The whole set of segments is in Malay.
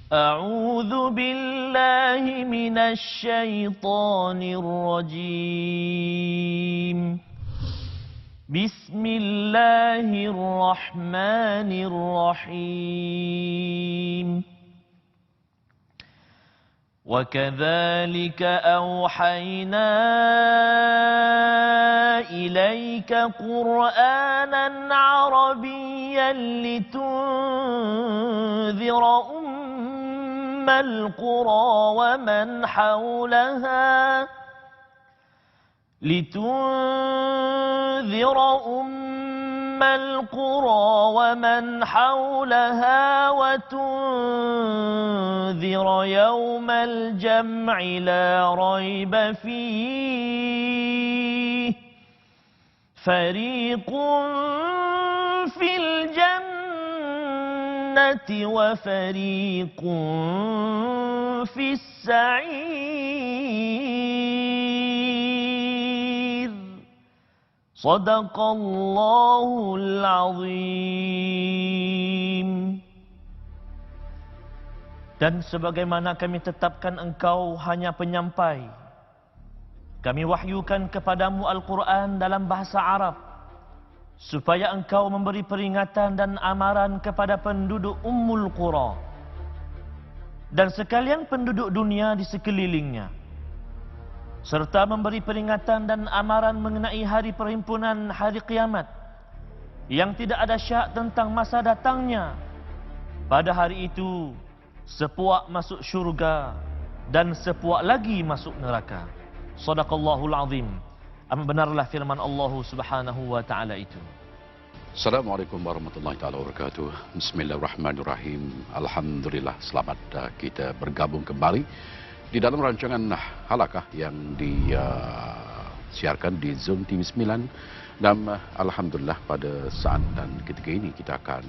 أعوذ بالله من الشيطان الرجيم. بسم الله الرحمن الرحيم. وكذلك أوحينا إليك قرآنا عربيا لتنذر القرى ومن حولها وتنذر يوم الجمع لا ريب فيه فريق في الجنة وفريق في السعير. صدق الله العظيم. Dan sebagaimana kami tetapkan engkau hanya penyampai, kami wahyukan kepadamu Al-Quran dalam bahasa Arab, supaya engkau memberi peringatan dan amaran kepada penduduk Ummul Qura dan sekalian penduduk dunia di sekelilingnya, serta memberi peringatan dan amaran mengenai hari perhimpunan hari kiamat yang tidak ada syak tentang masa datangnya. Pada hari itu sepuak masuk syurga dan sepuak lagi masuk neraka. Shadaqallahul azim. Amat benarlah firman Allah Subhanahu wa taala itu. Assalamualaikum warahmatullahi taala wabarakatuh. Bismillahirrahmanirrahim. Alhamdulillah, selamat kita bergabung kembali di dalam rancangan Halakah yang disiarkan di Zoom TV 9. Dan alhamdulillah pada saat dan ketika ini kita akan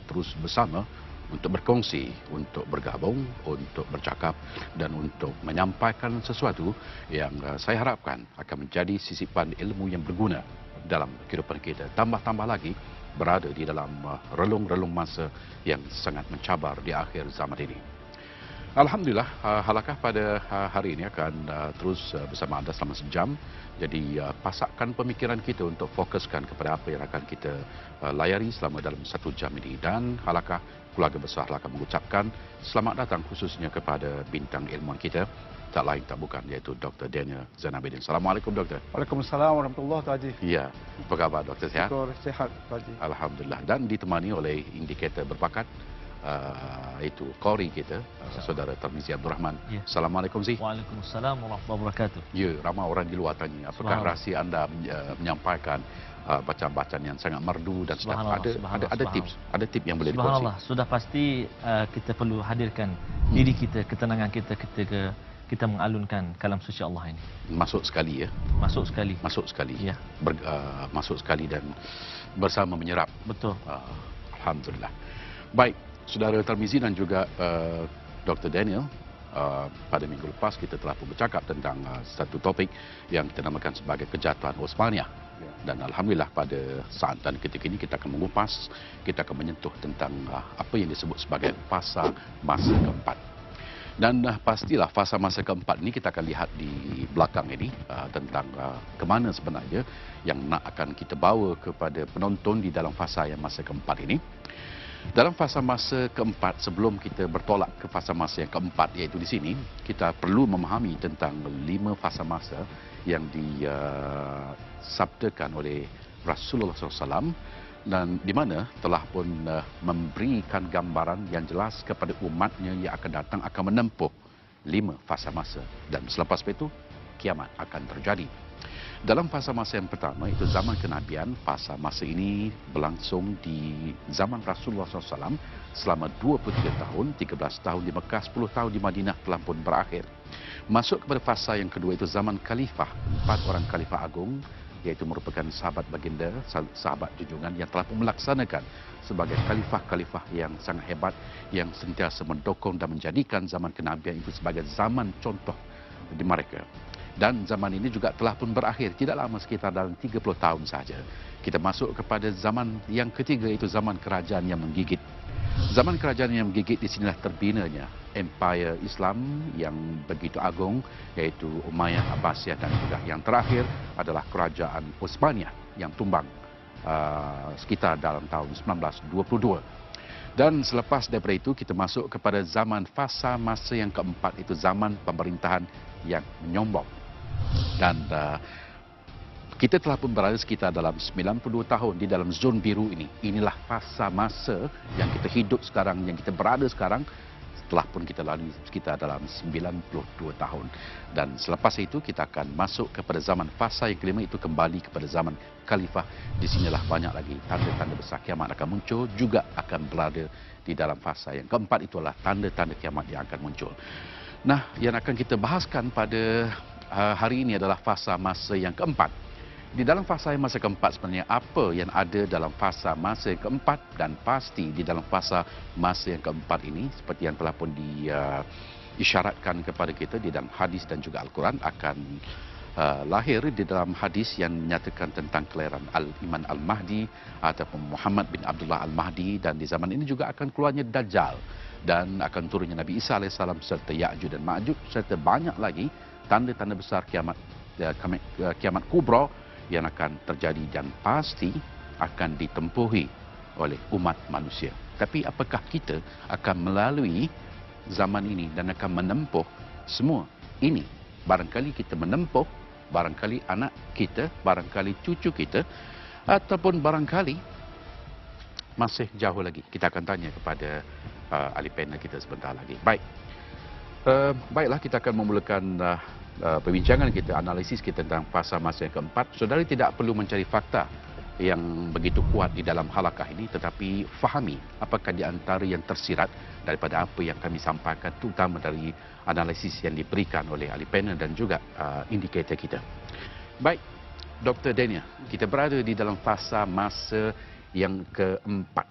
terus bersama untuk berkongsi, untuk bergabung, untuk bercakap dan untuk menyampaikan sesuatu yang saya harapkan akan menjadi sisipan ilmu yang berguna dalam kehidupan kita. Tambah-tambah lagi berada di dalam relung-relung masa yang sangat mencabar di akhir zaman ini. Alhamdulillah, Halakah pada hari ini akan terus bersama anda selama sejam. Jadi pasakkan pemikiran kita untuk fokuskan kepada apa yang akan kita layari selama dalam 1 jam ini. Dan Halakah, keluarga besar Halakah mengucapkan selamat datang khususnya kepada bintang ilmuwan kita, tak lain tak bukan iaitu Dr. Daniel Zainabidin. Assalamualaikum Doktor. Waalaikumsalam warahmatullahi wabarakatuh, Haji. Ya, apa khabar Doktor, sihat? Syukur sihat, Haji. Alhamdulillah. Dan ditemani oleh indikator berbakat, itu Qori kita, saudara Tarmizi Abdul Rahman. Ya. Assalamualaikum Zee. Waalaikumsalam warahmatullahi wabarakatuh. Ya, ramai orang di luar tanya apakah rahsia anda menyampaikan bacaan-bacaan yang sangat merdu dan sedap. Ada tips yang boleh dikongsi. Sudah pasti kita perlu hadirkan diri kita, ketenangan kita ketika kita mengalunkan kalam suci Allah ini. Masuk sekali ya. Masuk sekali. Ya. Masuk sekali dan bersama menyerap. Betul. Alhamdulillah. Baik, saudara Tarmizi dan juga Dr. Daniel, pada minggu lepas kita telah pun bercakap tentang satu topik yang kita namakan sebagai kejatuhan Osmaniyah. Dan alhamdulillah pada saat dan ketika ini kita akan mengupas, kita akan menyentuh tentang apa yang disebut sebagai fasa masa keempat. Dan pastilah fasa masa keempat ini kita akan lihat di belakang ini tentang kemana sebenarnya yang nak akan kita bawa kepada penonton di dalam fasa yang masa keempat ini. Dalam fasa masa keempat, sebelum kita bertolak ke fasa masa yang keempat iaitu di sini, kita perlu memahami tentang 5 fasa masa yang disabdakan oleh Rasulullah SAW dan di mana telah pun memberikan gambaran yang jelas kepada umatnya yang akan datang akan menempuh 5 fasa masa dan selepas itu kiamat akan terjadi. Dalam fasa masa yang pertama itu zaman kenabian, fasa masa ini berlangsung di zaman Rasulullah SAW selama 23 tahun, 13 tahun di Mekah, 10 tahun di Madinah telah pun berakhir. Masuk kepada fasa yang kedua itu zaman khalifah, 4 orang khalifah agung iaitu merupakan sahabat baginda, sahabat junjungan yang telah pun melaksanakan sebagai khalifah-khalifah yang sangat hebat yang sentiasa mendukung dan menjadikan zaman kenabian itu sebagai zaman contoh di mereka. Dan zaman ini juga telah pun berakhir, tidak lama, sekitar dalam 30 tahun saja. Kita masuk kepada zaman yang ketiga, itu zaman kerajaan yang menggigit. Zaman kerajaan yang menggigit di sinilah terbinanya empire Islam yang begitu agung, iaitu Umayyah, Abbasiyah dan juga yang terakhir adalah kerajaan Utsmaniyah yang tumbang sekitar dalam tahun 1922. Dan selepas daripada itu kita masuk kepada zaman fasa masa yang keempat, itu zaman pemerintahan yang menyombong. Dan kita telah pun berada sekitar dalam 92 tahun di dalam zon biru ini. Inilah fasa masa yang kita hidup sekarang, yang kita berada sekarang, setelah pun kita lalui sekitar dalam 92 tahun. Dan selepas itu kita akan masuk kepada zaman fasa yang kelima, itu kembali kepada zaman khalifah. Di sinilah banyak lagi tanda-tanda besar kiamat akan muncul, juga akan berada di dalam fasa yang keempat, itulah tanda-tanda kiamat yang akan muncul. Nah, yang akan kita bahaskan pada hari ini adalah fasa masa yang keempat. Di dalam fasa masa keempat sebenarnya apa yang ada dalam fasa masa yang keempat, dan pasti di dalam fasa masa yang keempat ini seperti yang telah pun diisyaratkan kepada kita di dalam hadis dan juga Al-Quran akan lahir di dalam hadis yang menyatakan tentang kelahiran Al-Iman Al-Mahdi ataupun Muhammad bin Abdullah Al-Mahdi, dan di zaman ini juga akan keluarnya Dajjal dan akan turunnya Nabi Isa AS serta Ya'juj dan Ma'juj serta banyak lagi tanda-tanda besar kiamat kubra yang akan terjadi dan pasti akan ditempuhi oleh umat manusia. Tapi apakah kita akan melalui zaman ini dan akan menempuh semua ini? Barangkali kita menempuh, barangkali anak kita, barangkali cucu kita, ataupun barangkali masih jauh lagi. Kita akan tanya kepada ahli panel kita sebentar lagi. Baik. Baiklah, kita akan memulakan perbincangan kita, analisis kita tentang fasa masa yang keempat. Saudari tidak perlu mencari fakta yang begitu kuat di dalam halakah ini, tetapi fahami apakah di antara yang tersirat daripada apa yang kami sampaikan, terutama dari analisis yang diberikan oleh ahli panel dan juga indikator kita. Baik, Dr. Daniel, kita berada di dalam fasa masa yang keempat.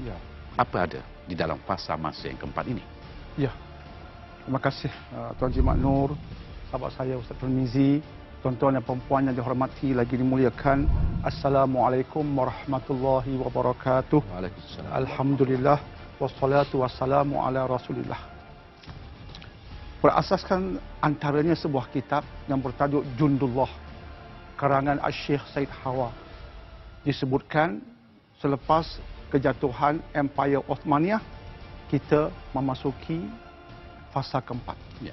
Ya. Apa ada di dalam fasa masa yang keempat ini? Ya. Terima kasih Tuan Haji Mak Nur, sahabat saya Ustaz Tirmizi, tuan-tuan dan puan yang dihormati lagi dimuliakan. Assalamualaikum warahmatullahi wabarakatuh. Waalaikumsalam. Alhamdulillah wassalatu wassalamu ala Rasulillah. Berasaskan antaranya sebuah kitab yang bertajuk Jundullah, karangan Asy-Syaikh Said Hawa. Disebutkan selepas kejatuhan Empire Uthmaniyah, kita memasuki fasa keempat. Ya.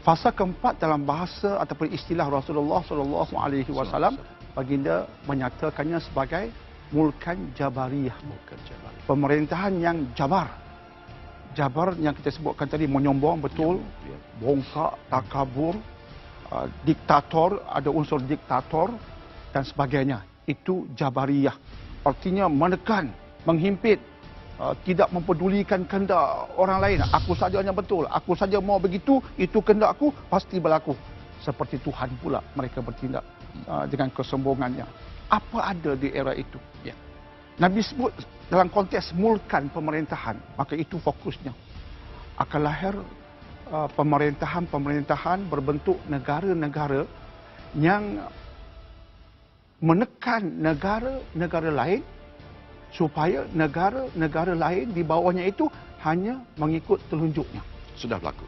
Fasa keempat dalam bahasa ataupun istilah Rasulullah SAW, baginda menyatakannya sebagai mulkan jabariyah. Pemerintahan yang jabar. Jabar yang kita sebutkan tadi menyombong, betul. Ya. Bongkak, takabur, diktator, ada unsur diktator dan sebagainya. Itu jabariyah. Artinya menekan, menghimpit, tidak mempedulikan kehendak orang lain. Aku saja yang betul, aku saja mau begitu, itu kehendakku, pasti berlaku. Seperti Tuhan pula mereka bertindak dengan kesombongannya. Apa ada di era itu? Ya. Nabi sebut dalam konteks mulkan pemerintahan, maka itu fokusnya. Akan lahir pemerintahan berbentuk negara-negara yang menekan negara-negara lain, supaya negara-negara lain di bawahnya itu hanya mengikut telunjuknya. Sudah berlaku.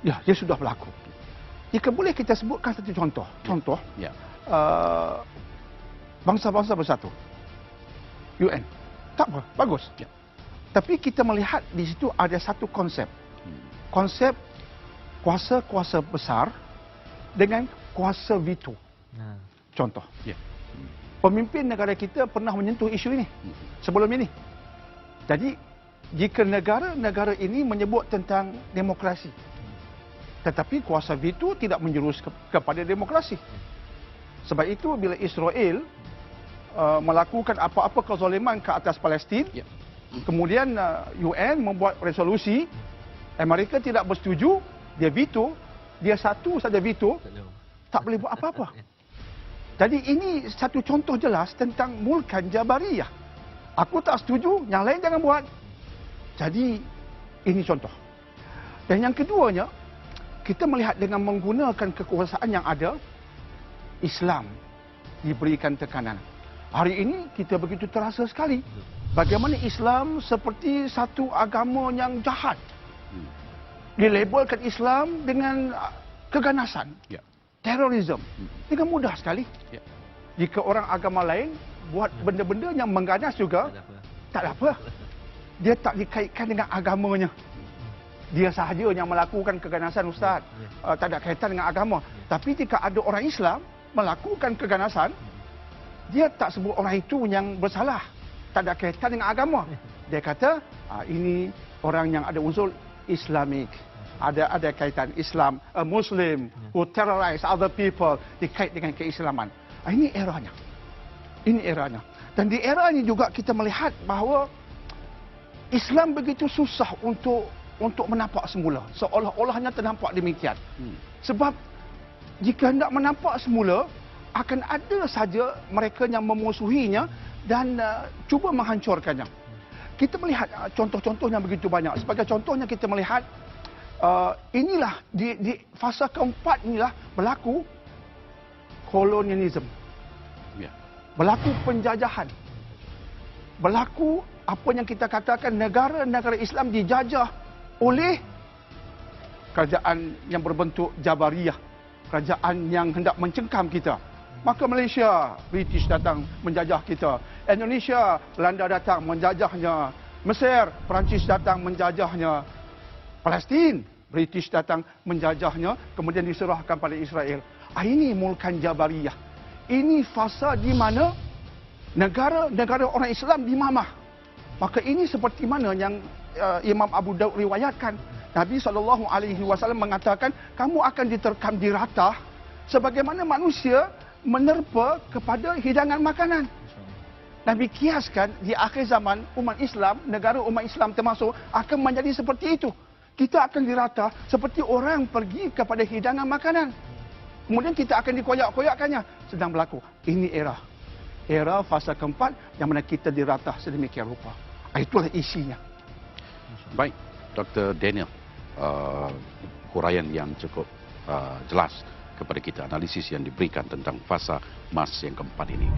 Ya, dia sudah berlaku. Jika boleh kita sebutkan satu contoh. Contoh, ya. Bangsa-bangsa bersatu. UN. Tak apa, bagus. Ya. Tapi kita melihat di situ ada satu konsep. Konsep kuasa-kuasa besar dengan kuasa veto. Contoh. Ya. Pemimpin negara kita pernah menyentuh isu ini sebelum ini. Jadi, jika negara-negara ini menyebut tentang demokrasi, tetapi kuasa veto tidak menjurus kepada demokrasi. Sebab itu, bila Israel melakukan apa-apa kezaliman ke atas Palestin, kemudian UN membuat resolusi, Amerika tidak bersetuju, dia veto, dia satu saja veto, tak boleh buat apa-apa. Jadi ini satu contoh jelas tentang mulkan jabariyah. Aku tak setuju, yang lain jangan buat. Jadi ini contoh. Dan yang keduanya, kita melihat dengan menggunakan kekuasaan yang ada, Islam diberikan tekanan. Hari ini kita begitu terasa sekali. bagaimana Islam seperti satu agama yang jahat. Dilabelkan Islam dengan keganasan, terorisme, dengan mudah sekali. Jika orang agama lain buat benda-benda yang mengganas juga, tak ada apa. Dia tak dikaitkan dengan agamanya. Dia sahaja yang melakukan keganasan, Ustaz. Tak ada kaitan dengan agama. Tapi jika ada orang Islam melakukan keganasan, dia tak sebut orang itu yang bersalah. Tak ada kaitan dengan agama. Dia kata, ini orang yang ada unsur Islamik. Ada kaitan Islam, a Muslim who terrorize other people, dikait dengan keislaman. Ini eranya. Ini eranya. Dan di era ini juga kita melihat bahawa Islam begitu susah untuk menampak semula. Seolah-olahnya ternampak demikian. Sebab jika hendak menampak semula, akan ada saja mereka yang memusuhinya dan cuba menghancurkannya. Kita melihat contoh-contoh yang begitu banyak. Sebagai contohnya kita melihat inilah di fasa keempat inilah berlaku kolonialisme. Berlaku penjajahan. Berlaku apa yang kita katakan negara-negara Islam dijajah oleh kerajaan yang berbentuk Jabariyah. Kerajaan yang hendak mencengkam kita. Maka Malaysia, British datang menjajah kita. Indonesia, Belanda datang menjajahnya. Mesir, Perancis datang menjajahnya. Palestin, British datang menjajahnya. Kemudian diserahkan pada Israel. Ini mulkan Jabariyah. Ini fasa di mana negara-negara orang Islam dimamah. Maka ini seperti mana yang Imam Abu Daud riwayatkan. Nabi SAW mengatakan, kamu akan diterkam di ratah sebagaimana manusia menerpa kepada hidangan makanan. Nabi kiaskan di akhir zaman umat Islam, negara umat Islam termasuk, akan menjadi seperti itu. Kita akan dirata seperti orang pergi kepada hidangan makanan. Kemudian kita akan dikoyak-koyakkannya. Sedang berlaku. Ini era. Era fasa keempat yang mana kita diratah sedemikian rupa. Itulah isinya. Baik, Dr. Daniel. Huraian yang cukup jelas kepada kita. Analisis yang diberikan tentang fasa masa yang keempat ini.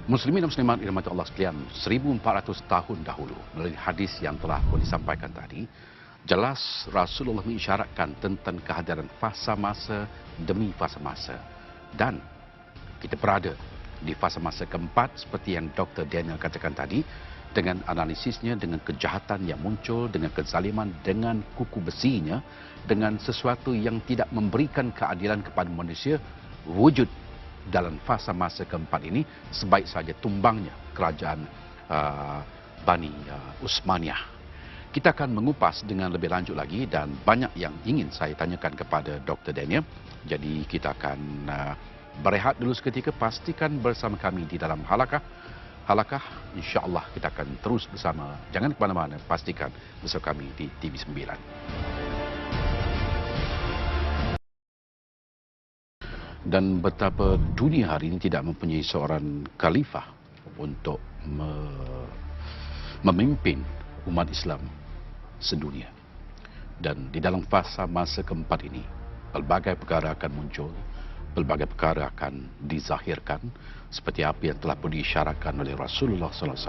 Muslimin dan Muslimat dirahmati Allah sekalian, 1400 tahun dahulu, melalui hadis yang telah pun disampaikan tadi, jelas Rasulullah mengisyaratkan tentang kehadiran fasa masa demi fasa masa. Dan kita berada di fasa masa keempat seperti yang Dr. Daniel katakan tadi, dengan analisisnya, dengan kejahatan yang muncul, dengan kezaliman, dengan kuku besinya, dengan sesuatu yang tidak memberikan keadilan kepada manusia, wujud dalam fasa masa keempat ini sebaik saja tumbangnya kerajaan Bani Utsmaniyah. Kita akan mengupas dengan lebih lanjut lagi dan banyak yang ingin saya tanyakan kepada Dr. Daniel. Jadi kita akan berehat dulu seketika. Pastikan bersama kami di dalam halakah insya-Allah kita akan terus bersama. Jangan ke mana-mana, pastikan bersama kami di TV9. Dan betapa dunia hari ini tidak mempunyai seorang khalifah untuk memimpin umat Islam sedunia. Dan di dalam fasa masa keempat ini, pelbagai perkara akan muncul, pelbagai perkara akan dizahirkan seperti apa yang telah pun diisyaratkan oleh Rasulullah SAW.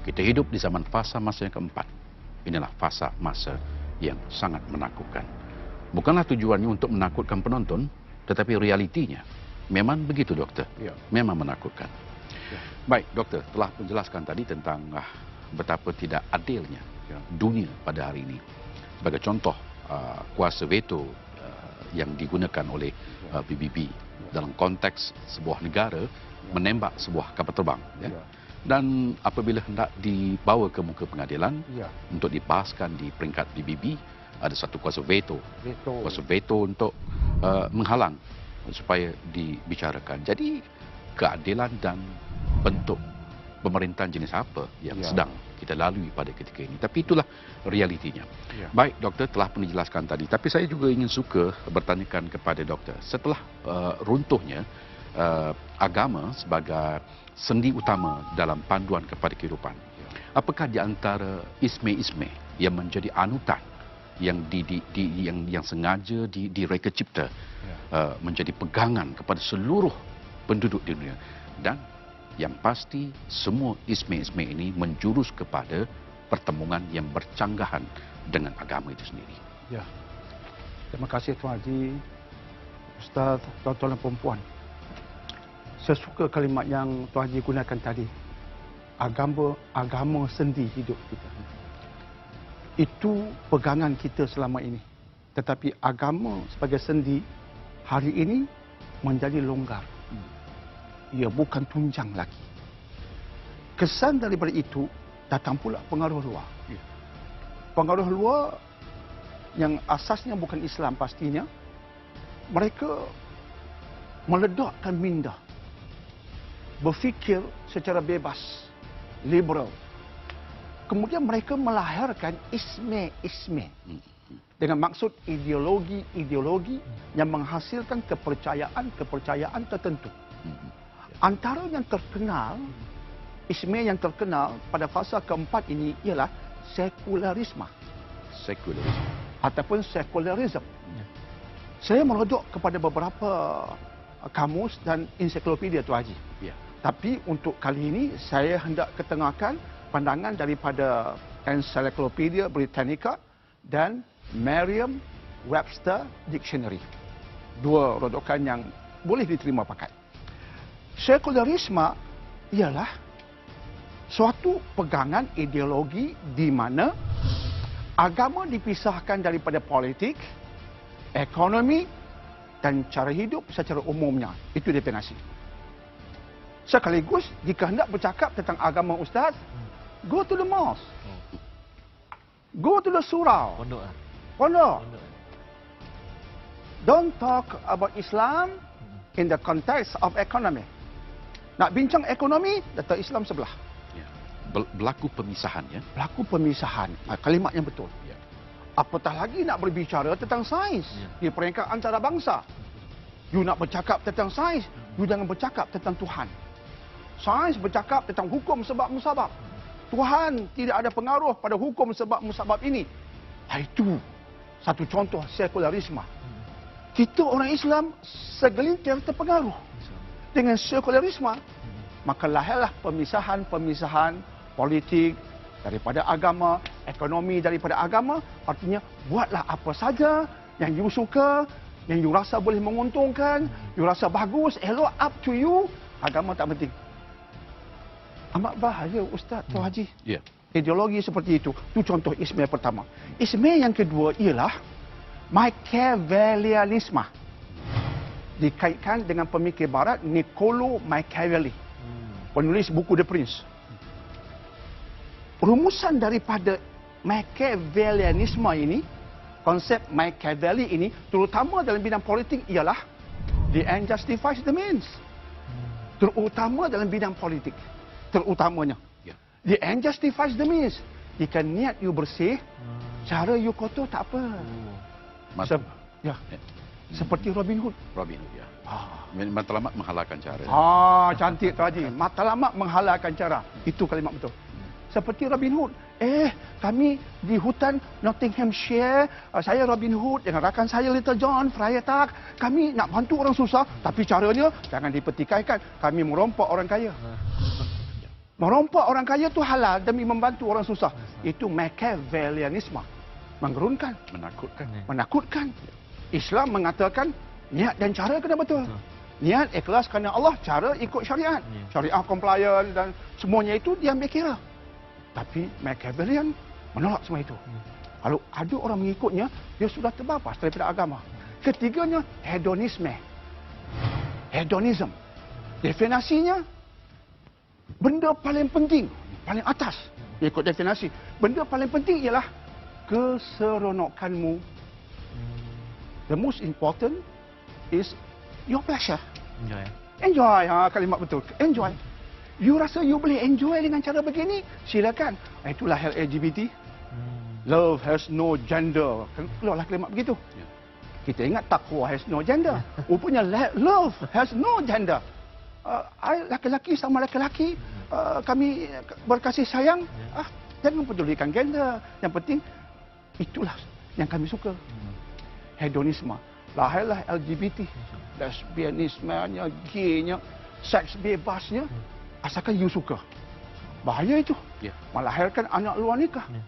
Kita hidup di zaman fasa masa yang keempat. Inilah fasa masa yang sangat menakutkan. Bukanlah tujuannya untuk menakutkan penonton, tetapi realitinya memang begitu, doktor. Ya. Memang menakutkan. Ya. Baik, doktor telah menjelaskan tadi tentang betapa tidak adilnya dunia pada hari ini. Sebagai contoh, kuasa veto yang digunakan oleh PBB dalam konteks sebuah negara menembak sebuah kapal terbang. Ya. Dan apabila hendak dibawa ke muka pengadilan untuk dibahaskan di peringkat PBB, ada satu kuasa veto. Kuasa veto untuk menghalang supaya dibicarakan. Jadi keadilan dan bentuk pemerintahan jenis apa yang sedang kita lalui pada ketika ini. Tapi itulah realitinya. Baik, doktor telah pun dijelaskan tadi. Tapi saya juga ingin suka bertanyakan kepada doktor. Setelah runtuhnya agama sebagai sendi utama dalam panduan kepada kehidupan, apakah di antara isme-isme yang menjadi anutan yang yang sengaja direka cipta menjadi pegangan kepada seluruh penduduk di dunia, dan Yang pasti, semua isme-isme ini menjurus kepada pertemuan yang bercanggahan dengan agama itu sendiri. Ya. Terima kasih Tuan Haji, Ustaz, tuan-tuan dan perempuan. Saya suka kalimat yang Tuan Haji gunakan tadi. Agama sendi hidup kita. Itu pegangan kita selama ini. Tetapi agama sebagai sendi hari ini menjadi longgar. Ia bukan tunjang lagi. Kesan daripada itu datang pula pengaruh luar. Pengaruh luar yang asasnya bukan Islam pastinya, mereka meledakkan minda, berfikir secara bebas, liberal. Kemudian mereka melahirkan isme-isme dengan maksud ideologi-ideologi yang menghasilkan kepercayaan tertentu. Antara yang terkenal, isme yang terkenal pada fasa keempat ini ialah sekularisme. Sekularisme. Ataupun sekularisme. Saya merujuk kepada beberapa kamus dan ensiklopedia Tuan Haji. Ya. Tapi untuk kali ini saya hendak ketengahkan pandangan daripada Encyclopedia Britannica dan Merriam-Webster Dictionary. Dua rujukan yang boleh diterima pakai. Sekularisme ialah suatu pegangan ideologi di mana agama dipisahkan daripada politik, ekonomi dan cara hidup secara umumnya. Itu definisi. Sekaligus, jika hendak bercakap tentang agama Ustaz, go to the mosque. Go to the surau. Pondok. Pondok. Don't talk about Islam in the context of economy. Nak bincang ekonomi, datang Islam sebelah. Ya. Berlaku pemisahan, ya. Berlaku pemisahan. Kalimat yang betul. Ya. Apatah lagi nak berbicara tentang sains di peringkat antarabangsa. You nak bercakap tentang sains, you jangan bercakap tentang Tuhan. Sains bercakap tentang hukum sebab musabab. Tuhan tidak ada pengaruh pada hukum sebab musabab ini. Itu satu contoh sekularisme. Kita orang Islam segelintir terpengaruh dengan sekularisme. Maka lahirlah pemisahan-pemisahan politik daripada agama, ekonomi daripada agama. Artinya buatlah apa saja yang you suka, yang you rasa boleh menguntungkan, you rasa bagus, elok, up to you. Agama tak penting. Amat bahaya Ustaz, Tuan Haji. Ya. Ideologi seperti itu. Itu contoh isme pertama. Isme yang kedua ialah Machiavellianisme. Dikaitkan dengan pemikir barat Niccolo Machiavelli. Penulis buku The Prince. Rumusan daripada Machiavellianisme ini, konsep Machiavelli ini, terutama dalam bidang politik ialah the end justifies the means. Terutama dalam bidang politik. Terutamanya. Ya. The end justifies the means. Jika niat you bersih, cara you kotor tak apa. Ya. Seperti Robin Hood. Robin Hood, ya. Matlamat menghalalkan cara. Cantik Tuan Haji. Matlamat menghalalkan cara. Itu kalimat betul. Seperti Robin Hood. Kami di hutan Nottinghamshire, saya Robin Hood dengan rakan saya Little John, Friar Tuck. Kami nak bantu orang susah, tapi caranya jangan dipertikaikan. Kami merompak orang kaya. Merompak orang kaya itu halal demi membantu orang susah. Itu Machiavellianisme. Menggerunkan. Menakutkan. Menakutkan. Islam mengatakan niat dan cara kena betul. Niat ikhlas kerana Allah, cara ikut syariat. Syariah compliant dan semuanya itu dia ambil kira. Tapi Machiavellian menolak semua itu. Kalau ada orang mengikutnya, dia sudah terbabas daripada agama. Ketiganya, hedonisme. Hedonism. Definisinya, benda paling penting, paling atas, ikut definisi. Benda paling penting ialah keseronokanmu. The most important is your pleasure. Enjoy. Kalimat betul. Enjoy. You rasa you boleh enjoy dengan cara begini? Silakan. Itulah hal LGBT. Love has no gender. Keluarlah kalimat begitu. Kita ingat takwa has no gender. Rupanya love has no gender. Laki-laki sama laki-laki, kami berkasih sayang. Jangan pedulikan gender. Yang penting, itulah yang kami suka. Hedonisme. Lahirlah LGBT. Lesbianismenya, gaynya, seks bebasnya. asalkan you suka. Bahaya itu. Ya. Melahirkan anak luar nikah. Ya.